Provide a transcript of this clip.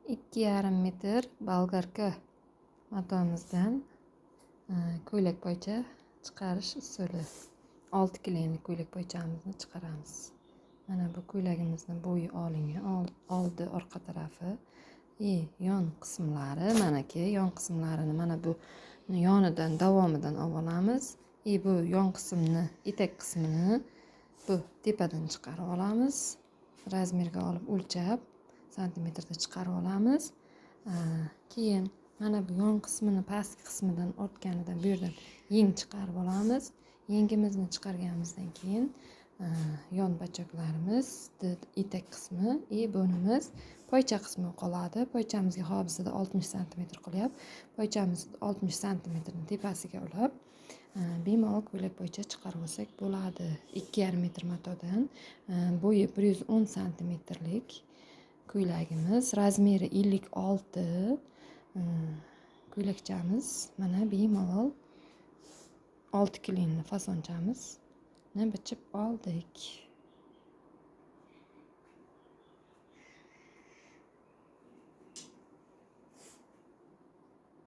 2,5 metr bolgarka matomizdan ko'ylak poycha chiqarish usuli. 6 klinli ko'ylak poychamizni chiqaramiz. Mana bu ko'ylagimizni bo'yi olingan, oldi orqa tarafi, yon qismlari, manaki yon qismlarini mana bu yonidan, davomidan olamiz. Bu yon qismni, etak qismini bu tepadan chiqarib olamiz. Razmerga olib o'lchab santimetrda chiqarib olamiz. Keyin mana bu yon qismini pastki qismidan ortganidan bu yerdan yeng chiqarib olamiz. Yengimizni chiqarganimizdan keyin yon bachaklarimiz, etak qismi, bo'ynimiz, poycha qismi qoladi. Poychamizga hozirda 60 cm qilyap. Poychamizni 60 cm tepasiga olib, bemalol ko'ylak poycha chiqarib olsak bo'ladi. 2,5 metr matodan bo'yi 110 cmlik ko'ylagimiz, razmeri 56 ko'ylakchamiz mana bemalol 6 klinli fasonchamizni bichib oldik.